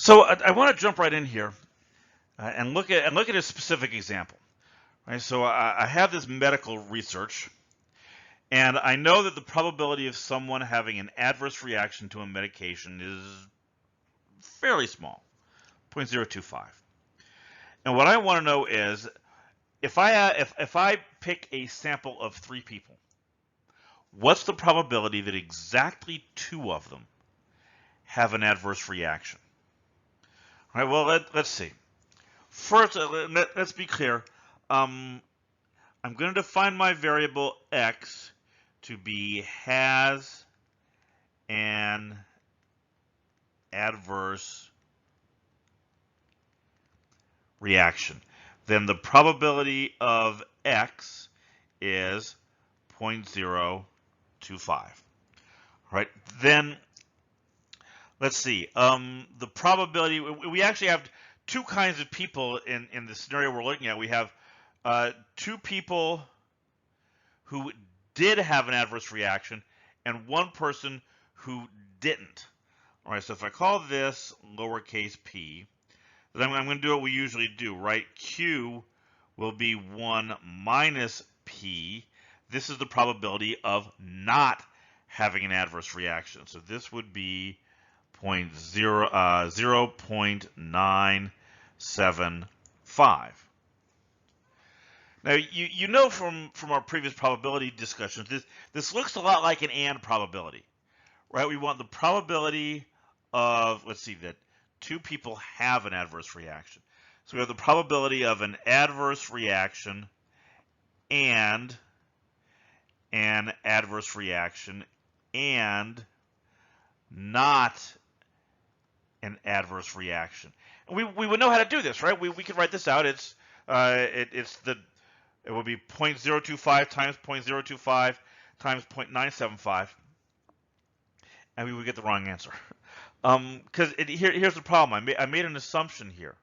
So I want to jump right in here and look at a specific example. Right? So I have this medical research, and I know that the probability of someone having an adverse reaction to a medication is fairly small, 0.025. And what I want to know is if I pick a sample of 3 people, what's the probability that exactly 2 of them have an adverse reaction? All right. Well, let's see. First, let's be clear. I'm going to define my variable x to be has an adverse reaction. Then the probability of x is 0.025. Right? Then let's see. The probability, we actually have 2 kinds of people in the scenario we're looking at. We have 2 people who did have an adverse reaction and 1 person who didn't. All right, so if I call this lowercase p, then I'm going to do what we usually do, right? Q will be 1 minus p. This is the probability of not having an adverse reaction. So this would be 0.975. Now, you know from our previous probability discussions, this looks a lot like an AND probability, right? We want the probability of, let's see, that 2 people have an adverse reaction. So we have the probability of an adverse reaction and an adverse reaction and not an adverse reaction. And we would know how to do this, right? We could write this out. It would be 0.025 times 0.025 times 0.975, and we would get the wrong answer. Because here's the problem. I made an assumption here.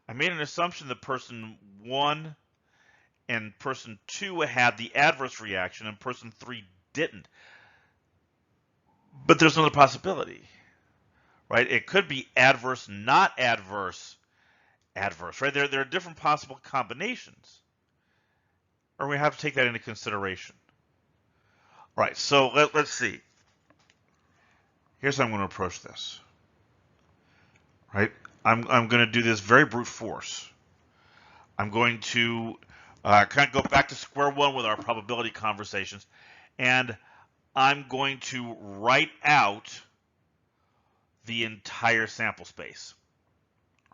I made an assumption that person 1 and person 2 had the adverse reaction and person 3 didn't. But there's another possibility, right? It could be adverse, not adverse, adverse, right? There are different possible combinations. Or we have to take that into consideration. All right, so let's see. Here's how I'm going to approach this. Right? I'm going to do this very brute force. I'm going to kind of go back to square one with our probability conversations, and I'm going to write out the entire sample space.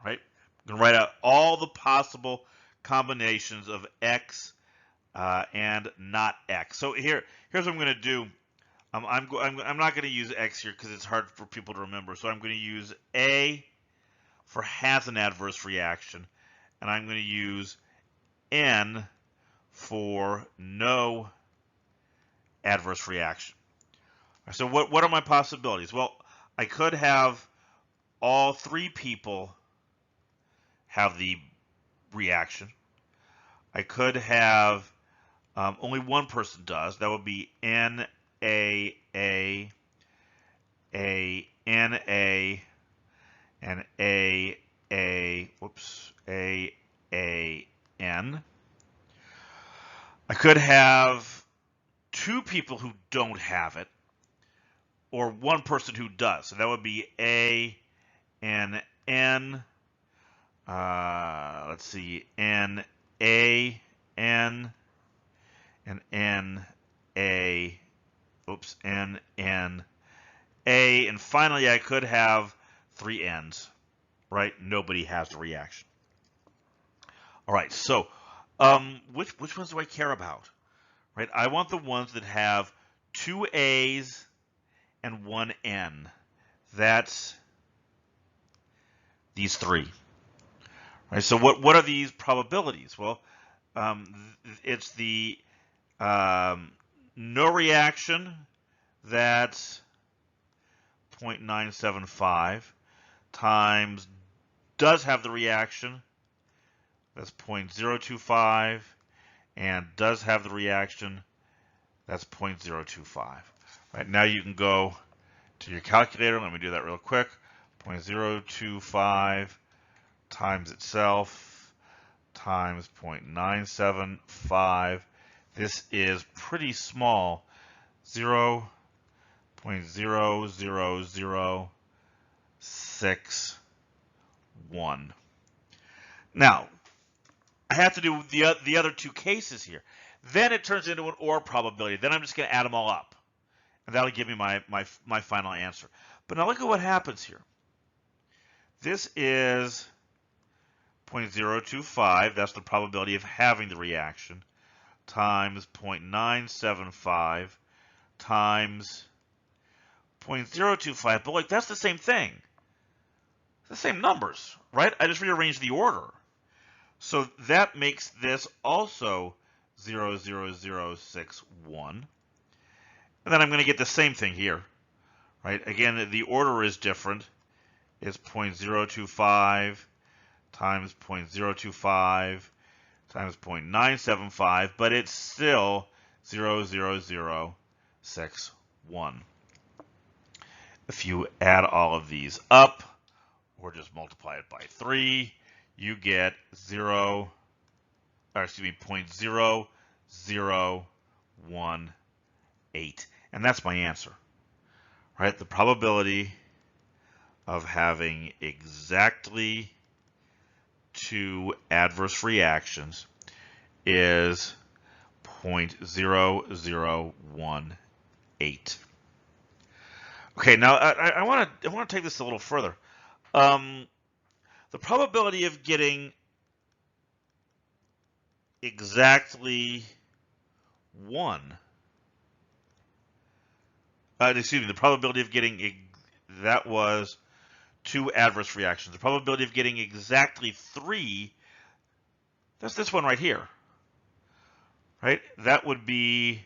Right? I'm going to write out all the possible combinations of x and not x. So here's what I'm going to do. I'm not going to use x here because it's hard for people to remember. So I'm going to use A for has an adverse reaction, and I'm going to use N for no adverse reaction. So what are my possibilities? Well, I could have all 3 people have the reaction. I could have only 1 person does. That would be N A A N A and A N. I could have 2 people who don't have it, or 1 person who does. So that would be A and N. Let's see, N A N and N A. N N A, and finally I could have 3 N's, right? Nobody has the reaction. All right, so which ones do I care about, right? I want the ones that have 2 A's and 1 N. That's these 3. Right? So what are these probabilities? Well, it's the no reaction, that's 0.975, times does have the reaction, that's 0.025, and does have the reaction, that's 0.025. Right, now you can go to your calculator. Let me do that real quick. 0.025 times itself times 0.975. This is pretty small, 0.00061. Now, I have to do the other two cases here. Then it turns into an OR probability. Then I'm just going to add them all up. And that'll give me my final answer. But now look at what happens here. This is 0.025. That's the probability of having the reaction. Times 0.975 times 0.025. But look, that's the same thing. It's the same numbers, right? I just rearranged the order. So that makes this also 0.00061. And then I'm going to get the same thing here, right? Again, the order is different. It's 0.025 times 0.025 times 0.975, but it's still 0.00061. If you add all of these up, or just multiply it by 3, you get 0.0018. And that's my answer, right? The probability of having exactly two adverse reactions is 0.0018. Okay, now I want to take this a little further. The probability of getting exactly one. The probability of getting that was two adverse reactions. The probability of getting exactly 3, that's this one right here, right? That would be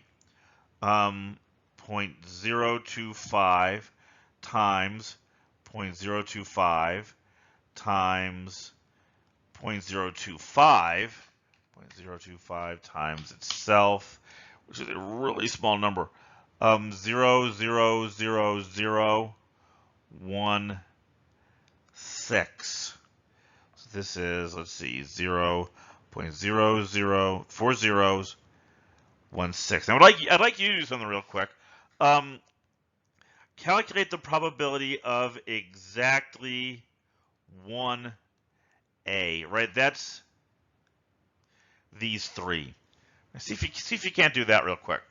0.025 times 0.025 times 0.025 times itself, which is a really small number. 0.00016. So this is, let's see, 0.004016. Now, I'd like you to do something real quick. Calculate the probability of exactly 1A, right? That's these three. See if you can't do that real quick.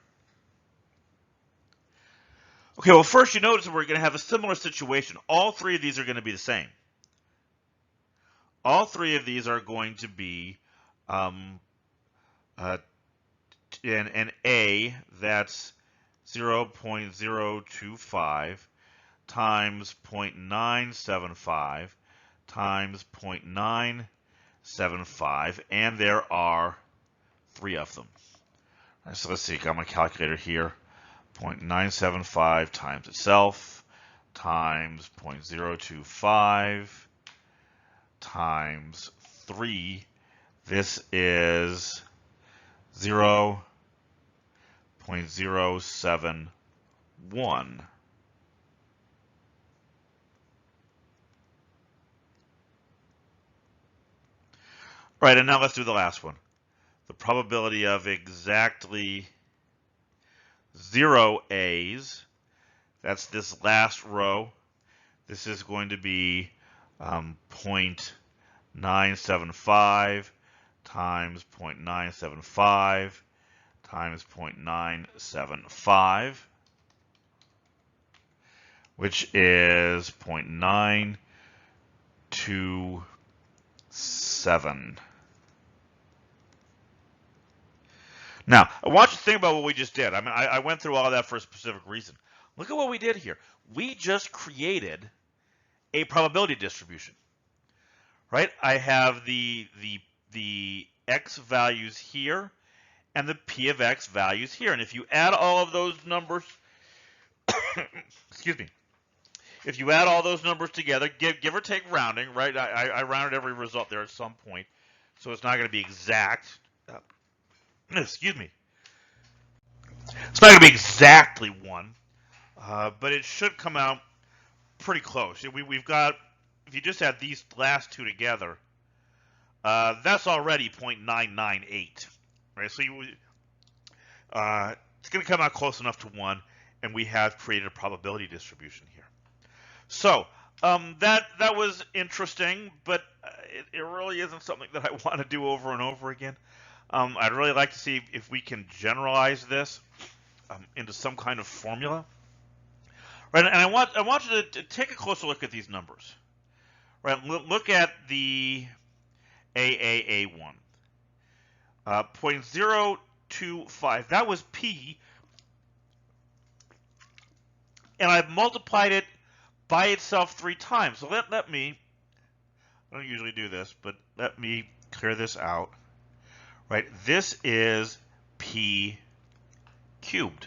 Okay, well, first you notice that we're going to have a similar situation. All three of these are going to be the same. All three of these are going to be an A, that's 0.025 times 0.975 times 0.975, and there are 3 of them. Right, so let's see, got my calculator here. 0.975 times itself times 0.025 times 3. This is 0.071. Right, and now let's do the last one. The probability of exactly 0 A's, that's this last row. This is going to be 0.975 times 0.975 times 0.975, which is 0.927. Now, I want you to think about what we just did. I mean, I went through all of that for a specific reason. Look at what we did here. We just created a probability distribution, right? I have the x values here and the p of x values here. And if you add all of those numbers, excuse me, if you add all those numbers together, give or take rounding, right? I rounded every result there at some point, so it's not going to be exact. Excuse me. It's not going to be exactly 1, but it should come out pretty close. We've got, if you just add these last two together, that's already 0.998, right? So it's going to come out close enough to 1, and we have created a probability distribution here. So that was interesting, but it really isn't something that I want to do over and over again. I'd really like to see if we can generalize this into some kind of formula. Right, and I want you to take a closer look at these numbers. Right, look at the AAA1. 0.025, that was P, and I've multiplied it by itself 3 times. So let me, I don't usually do this, but let me clear this out. Right, this is P cubed,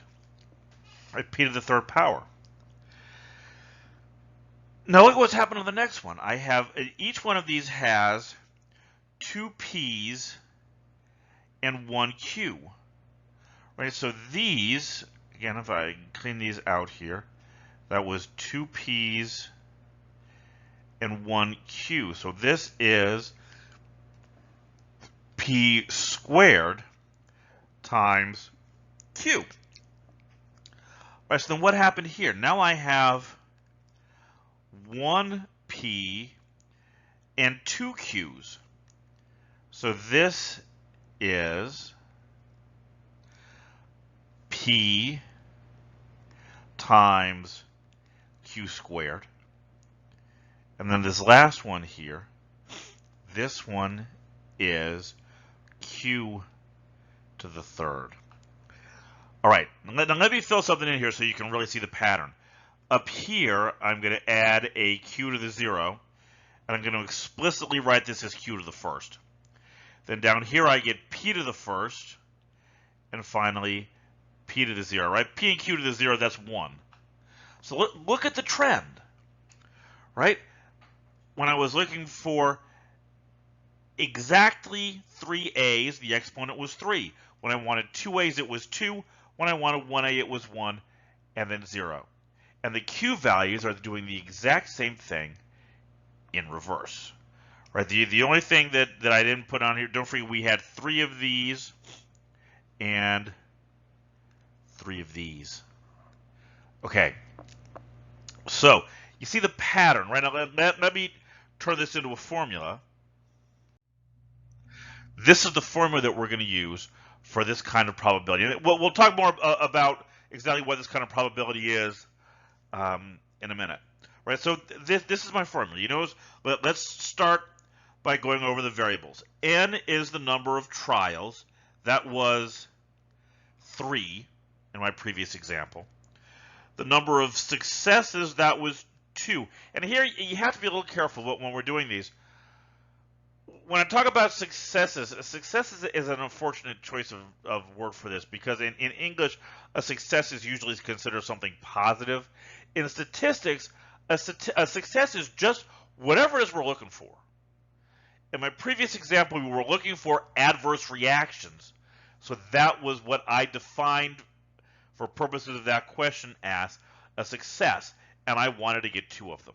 right, P to the 3rd power. Now look at what's happened to the next one. I have, each one of these has 2 P's and 1 Q. Right, so these, again, if I clean these out here, that was 2 P's and 1 Q. So this is P squared times Q. Right, so then what happened here? Now I have 1 P and 2 Q's. So this is P times Q squared. And then this last one here, this one is Q to the 3rd. All right, now let me fill something in here so you can really see the pattern. Up here, I'm going to add a Q to the 0, and I'm going to explicitly write this as Q to the 1st. Then down here, I get P to the 1st, and finally, P to the 0, right? P and Q to the 0, that's 1. So look at the trend, right? When I was looking for exactly 3 A's, the exponent was 3. When I wanted 2 A's, it was 2. When I wanted 1 A, it was 1, and then 0. And the Q values are doing the exact same thing in reverse. Right? The only thing that I didn't put on here, don't forget we had 3 of these and 3 of these. Okay. So you see the pattern, right? Now let me turn this into a formula. This is the formula that we're going to use for this kind of probability. And we'll talk more about exactly what this kind of probability is in a minute. Right? So this is my formula. You know, let's start by going over the variables. N is the number of trials. That was 3 in my previous example. The number of successes, that was 2. And here you have to be a little careful when we're doing these. When I talk about successes, success is an unfortunate choice of word for this, because in English, a success is usually considered something positive. In statistics, a success is just whatever it is we're looking for. In my previous example, we were looking for adverse reactions. So that was what I defined for purposes of that question as a success, and I wanted to get 2 of them.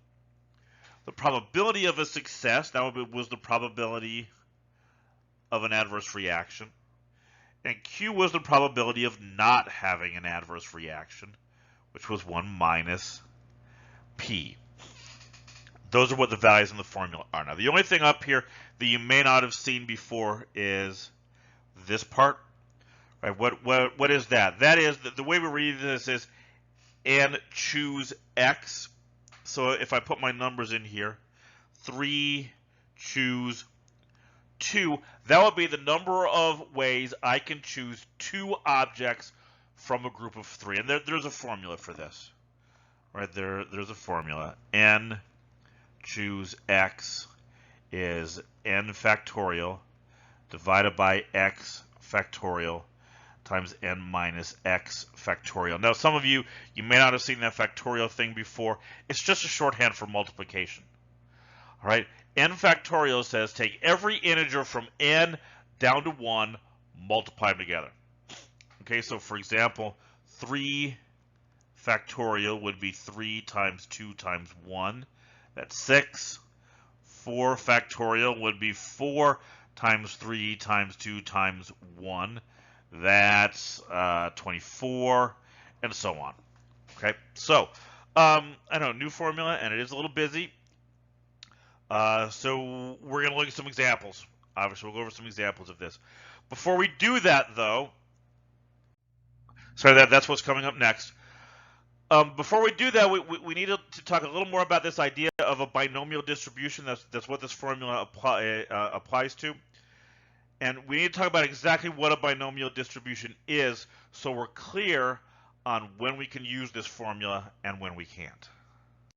The probability of a success, that was the probability of an adverse reaction. And Q was the probability of not having an adverse reaction, which was 1 minus P. Those are what the values in the formula are. Now, the only thing up here that you may not have seen before is this part. Right? What is that? That is, the way we read this is N choose X. So if I put my numbers in here, 3 choose 2, that would be the number of ways I can choose 2 objects from a group of 3. And there's a formula for this. Right there, there's a formula. N choose X is N factorial divided by X factorial times N minus X factorial. Now, some of you may not have seen that factorial thing before. It's just a shorthand for multiplication. All right, N factorial says take every integer from N down to 1, multiply them together. Okay, so for example, 3 factorial would be 3 times 2 times 1. That's 6. 4 factorial would be 4 times 3 times 2 times 1. That's 24, and so on. Okay, so I know, new formula, and it is a little busy. So we're going to look at some examples. Obviously, we'll go over some examples of this. Before we do that, though, sorry, that's what's coming up next. Before we do that, we need to talk a little more about this idea of a binomial distribution. That's what this formula applies to. And we need to talk about exactly what a binomial distribution is, so we're clear on when we can use this formula and when we can't.